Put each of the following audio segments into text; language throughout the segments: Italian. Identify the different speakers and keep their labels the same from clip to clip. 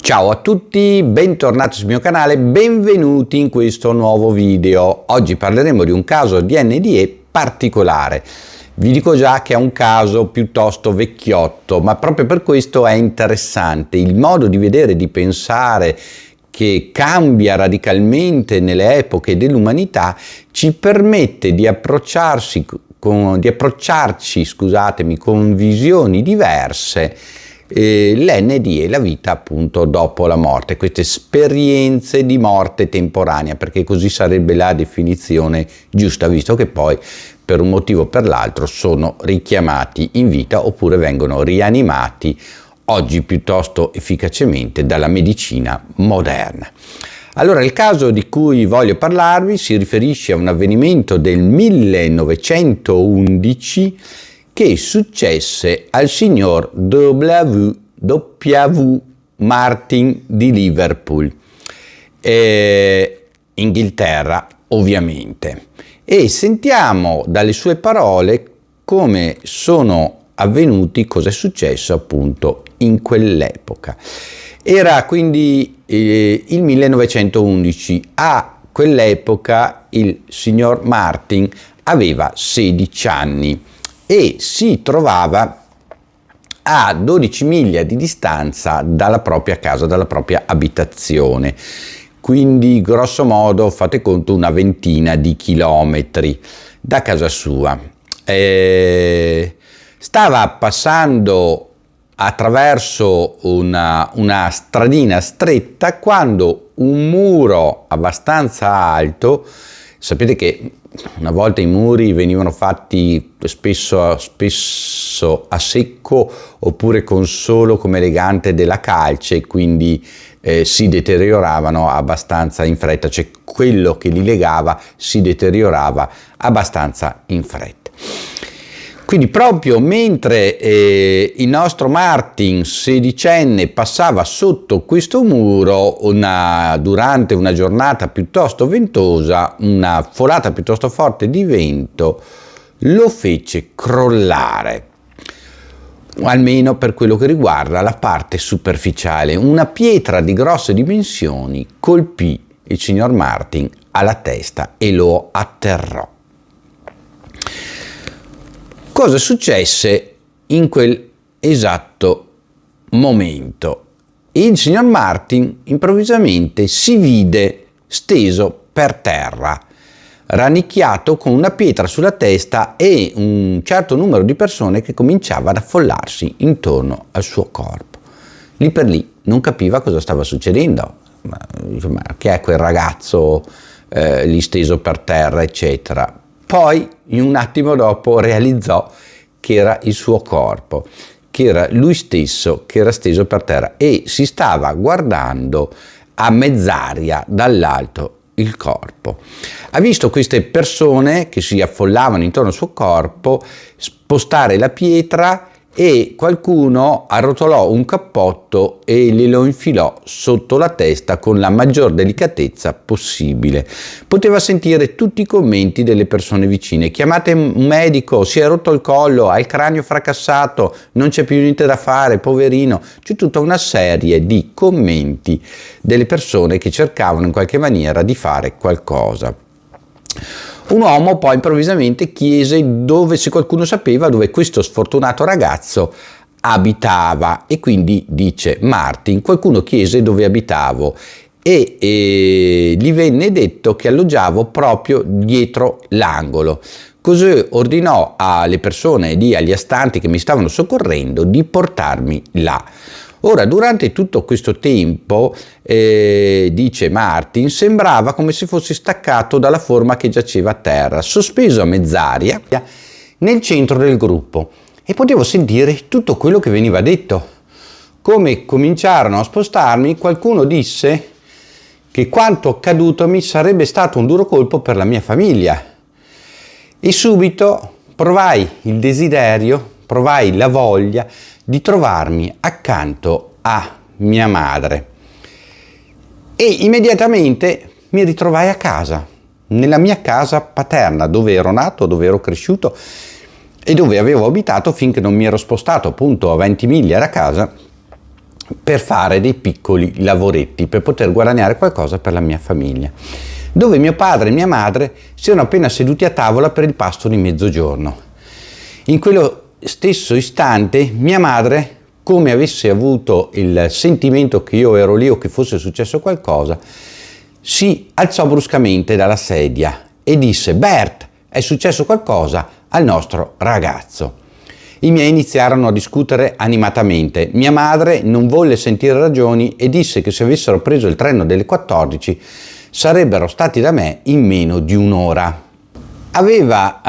Speaker 1: Ciao a tutti, bentornati sul mio canale, benvenuti in questo nuovo video. Oggi parleremo di un caso di NDE particolare. Vi dico già che è un caso piuttosto vecchiotto, ma proprio per questo è interessante. Il modo di vedere e di pensare che cambia radicalmente nelle epoche dell'umanità ci permette di approcciarci con visioni diverse l'NDE, la vita appunto dopo la morte, queste esperienze di morte temporanea, perché così sarebbe la definizione giusta, visto che poi per un motivo o per l'altro sono richiamati in vita oppure vengono rianimati oggi piuttosto efficacemente dalla medicina moderna. Allora, il caso di cui voglio parlarvi si riferisce a un avvenimento del 1911 che successe al signor W. Martin di Liverpool, Inghilterra ovviamente, e sentiamo dalle sue parole come sono avvenuti, cosa è successo appunto in quell'epoca. Era quindi il 1911, a quell'epoca il signor Martin aveva 16 anni e si trovava a 12 miglia di distanza dalla propria casa, dalla propria abitazione, quindi grosso modo fate conto una ventina di chilometri da casa sua. Stava passando attraverso una stradina stretta quando un muro abbastanza alto, sapete che una volta i muri venivano fatti spesso a secco oppure con solo come legante della calce, quindi si deterioravano abbastanza in fretta, cioè quello che li legava si deteriorava abbastanza in fretta. Quindi proprio mentre il nostro Martin, sedicenne, passava sotto questo muro durante una giornata piuttosto ventosa, una folata piuttosto forte di vento lo fece crollare, almeno per quello che riguarda la parte superficiale. Una pietra di grosse dimensioni colpì il signor Martin alla testa e lo atterrò. Cosa successe in quel esatto momento? Il signor Martin improvvisamente si vide steso per terra, rannicchiato con una pietra sulla testa e un certo numero di persone che cominciava ad affollarsi intorno al suo corpo. Lì per lì non capiva cosa stava succedendo, ma che è quel ragazzo lì steso per terra, eccetera. Poi, in un attimo dopo, realizzò che era il suo corpo, che era lui stesso che era steso per terra e si stava guardando a mezz'aria dall'alto il corpo. Ha visto queste persone che si affollavano intorno al suo corpo spostare la pietra e qualcuno arrotolò un cappotto e glielo infilò sotto la testa con la maggior delicatezza possibile. Poteva sentire tutti i commenti delle persone vicine: chiamate un medico, si è rotto il collo, ha il cranio fracassato, non c'è più niente da fare, poverino. C'è tutta una serie di commenti delle persone che cercavano in qualche maniera di fare qualcosa. Un uomo poi improvvisamente chiese se qualcuno sapeva dove questo sfortunato ragazzo abitava, e quindi dice Martin: qualcuno chiese dove abitavo e gli venne detto che alloggiavo proprio dietro l'angolo. Così ordinò alle persone lì, agli astanti che mi stavano soccorrendo, di portarmi là. Ora, durante tutto questo tempo, dice Martin, sembrava come se fosse staccato dalla forma che giaceva a terra, sospeso a mezz'aria nel centro del gruppo, e potevo sentire tutto quello che veniva detto. Come cominciarono a spostarmi, qualcuno disse che quanto accaduto mi sarebbe stato un duro colpo per la mia famiglia, e subito provai il desiderio, provai la voglia di trovarmi accanto a mia madre e immediatamente mi ritrovai a casa, nella mia casa paterna, dove ero nato, dove ero cresciuto e dove avevo abitato finché non mi ero spostato appunto a 20 miglia da casa per fare dei piccoli lavoretti, per poter guadagnare qualcosa per la mia famiglia, dove mio padre e mia madre si erano appena seduti a tavola per il pasto di mezzogiorno. In quello stesso istante mia madre, come avesse avuto il sentimento che io ero lì o che fosse successo qualcosa, si alzò bruscamente dalla sedia e disse: Bert, è successo qualcosa al nostro ragazzo. I miei iniziarono a discutere animatamente. Mia madre non volle sentire ragioni e disse che se avessero preso il treno delle 14 sarebbero stati da me in meno di un'ora. Aveva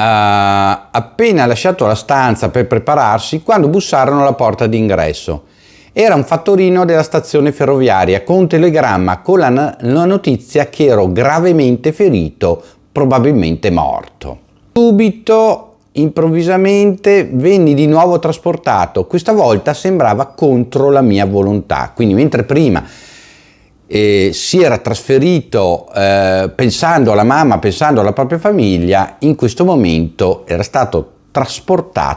Speaker 1: appena lasciato la stanza per prepararsi quando bussarono alla porta d'ingresso. Era un fattorino della stazione ferroviaria con un telegramma con la notizia che ero gravemente ferito, probabilmente morto. Subito, improvvisamente, venni di nuovo trasportato. Questa volta sembrava contro la mia volontà. Quindi mentre prima si era trasferito pensando alla mamma, pensando alla propria famiglia, in questo momento era stato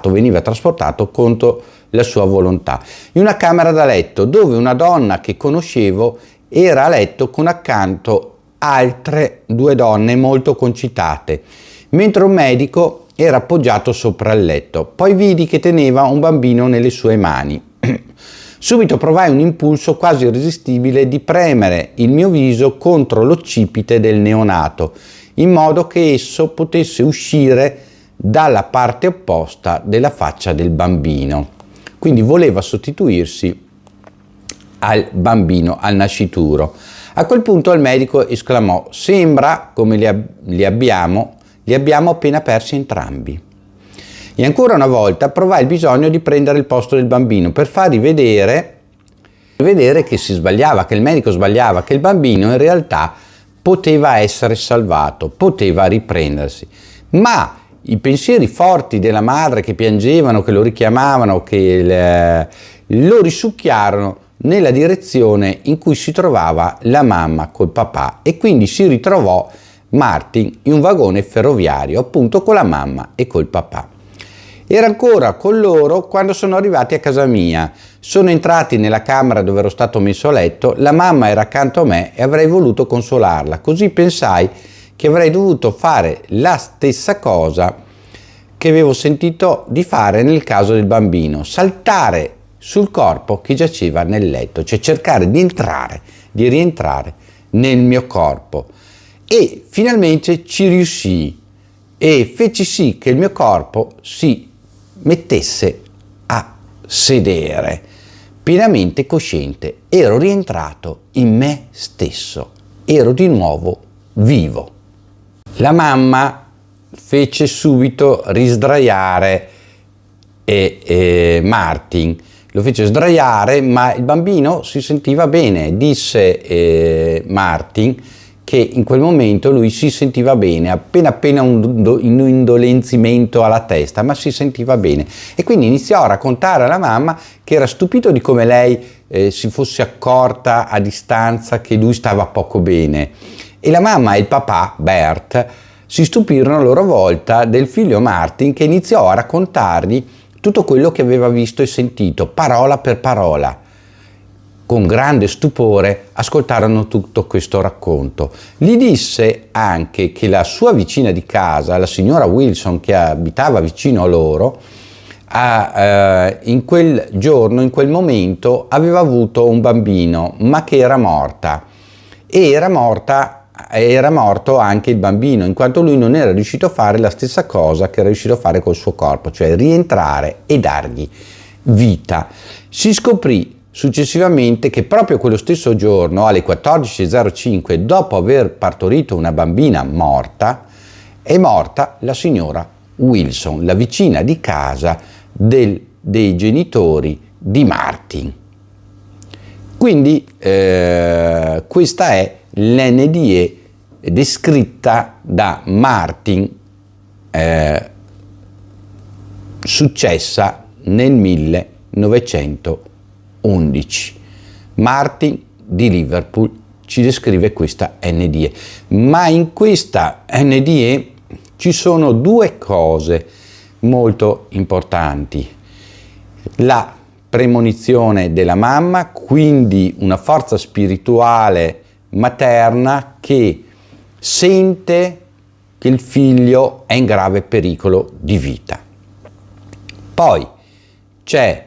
Speaker 1: veniva trasportato contro la sua volontà, in una camera da letto dove una donna che conoscevo era a letto con accanto altre 2 donne molto concitate, mentre un medico era appoggiato sopra il letto. Poi vidi che teneva un bambino nelle sue mani. Subito provai un impulso quasi irresistibile di premere il mio viso contro l'occipite del neonato, in modo che esso potesse uscire dalla parte opposta della faccia del bambino. Quindi voleva sostituirsi al bambino al nascituro. A quel punto il medico esclamò: sembra come li abbiamo appena persi entrambi. E ancora una volta provai il bisogno di prendere il posto del bambino per fargli vedere che si sbagliava, che il medico sbagliava, che il bambino in realtà poteva essere salvato, poteva riprendersi. Ma i pensieri forti della madre che piangevano, che lo richiamavano, che lo risucchiarono nella direzione in cui si trovava la mamma col papà, e quindi si ritrovò Martin in un vagone ferroviario, appunto con la mamma e col papà. Era ancora con loro quando sono arrivati a casa mia. Sono entrati nella camera dove ero stato messo a letto, la mamma era accanto a me e avrei voluto consolarla. Così pensai che avrei dovuto fare la stessa cosa che avevo sentito di fare nel caso del bambino: saltare sul corpo che giaceva nel letto, cioè cercare di rientrare nel mio corpo. E finalmente ci riuscii e feci sì che il mio corpo si mettesse a sedere, pienamente cosciente. Ero rientrato in me stesso, ero di nuovo vivo. La mamma fece subito risdraiare Martin, lo fece sdraiare, ma il bambino si sentiva bene. Disse Martin che in quel momento lui si sentiva bene, appena un indolenzimento alla testa, ma si sentiva bene. E quindi iniziò a raccontare alla mamma che era stupito di come lei si fosse accorta a distanza che lui stava poco bene. E la mamma e il papà, Bert, si stupirono a loro volta del figlio Martin, che iniziò a raccontargli tutto quello che aveva visto e sentito, parola per parola. Con grande stupore ascoltarono tutto questo racconto. Gli disse anche che la sua vicina di casa, la signora Wilson, che abitava vicino a loro, in quel giorno, in quel momento, aveva avuto un bambino, ma che era morta. E era morto anche il bambino, in quanto lui non era riuscito a fare la stessa cosa che era riuscito a fare col suo corpo, cioè rientrare e dargli vita. Si scoprì successivamente che proprio quello stesso giorno, alle 14:05, dopo aver partorito una bambina morta, è morta la signora Wilson, la vicina di casa dei genitori di Martin. Quindi questa è l'NDE descritta da Martin, successa nel 1911. Martin di Liverpool ci descrive questa NDE, ma in questa NDE ci sono 2 cose molto importanti. La premonizione della mamma, quindi una forza spirituale materna che sente che il figlio è in grave pericolo di vita. Poi c'è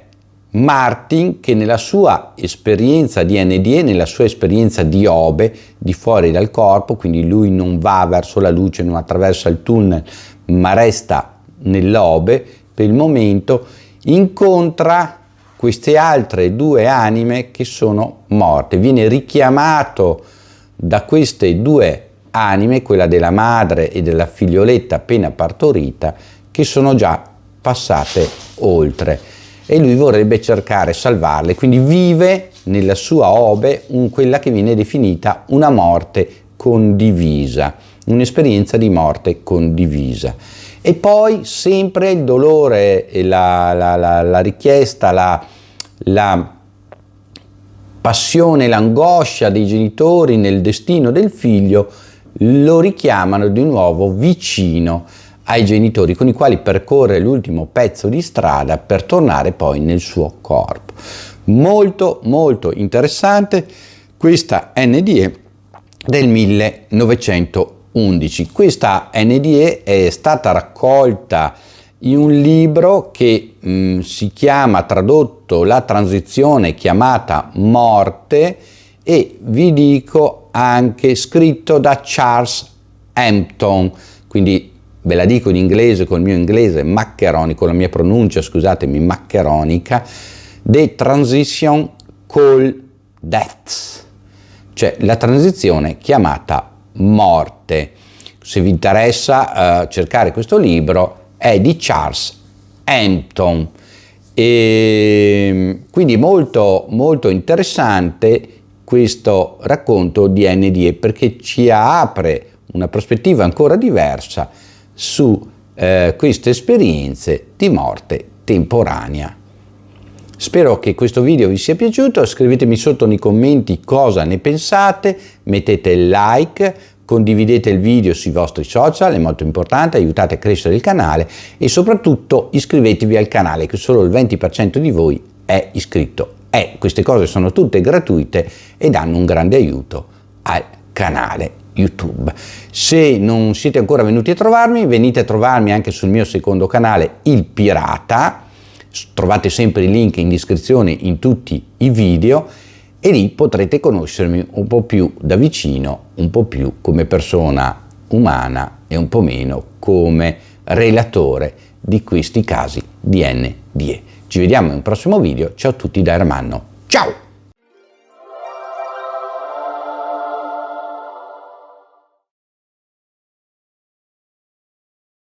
Speaker 1: Martin che nella sua esperienza di NDE, nella sua esperienza di Obe, di fuori dal corpo, quindi lui non va verso la luce, non attraversa il tunnel, ma resta nell'Obe per il momento, incontra queste altre due anime che sono morte. Viene richiamato da queste due anime, quella della madre e della figlioletta appena partorita, che sono già passate oltre, e lui vorrebbe cercare salvarle, quindi vive nella sua Obe quella che viene definita una morte condivisa, un'esperienza di morte condivisa. E poi sempre il dolore e la richiesta, la passione, l'angoscia dei genitori nel destino del figlio lo richiamano di nuovo vicino ai genitori, con i quali percorre l'ultimo pezzo di strada per tornare poi nel suo corpo. Molto molto interessante questa NDE del 1911. Questa NDE è stata raccolta in un libro che si chiama, tradotto, La transizione chiamata Morte, e vi dico anche scritto da Charles Hampton, quindi ve la dico in inglese col mio inglese maccheronico, la mia pronuncia, scusatemi, maccheronica, The Transition Called Death, cioè la transizione chiamata morte. Se vi interessa cercare questo libro, è di Charles Hampton, e quindi molto molto interessante questo racconto di NDE, perché ci apre una prospettiva ancora diversa su queste esperienze di morte temporanea. Spero che questo video vi sia piaciuto, scrivetemi sotto nei commenti cosa ne pensate, mettete il like, condividete il video sui vostri social, è molto importante, aiutate a crescere il canale, e soprattutto iscrivetevi al canale, che solo il 20% di voi è iscritto. Queste cose sono tutte gratuite e danno un grande aiuto al canale YouTube. Se non siete ancora venuti a trovarmi, venite a trovarmi anche sul mio secondo canale, Il Pirata. Trovate sempre il link in descrizione in tutti i video, e lì potrete conoscermi un po' più da vicino, un po' più come persona umana e un po' meno come relatore di questi casi di NDE. Ci vediamo in un prossimo video. Ciao a tutti da Ermanno. Ciao!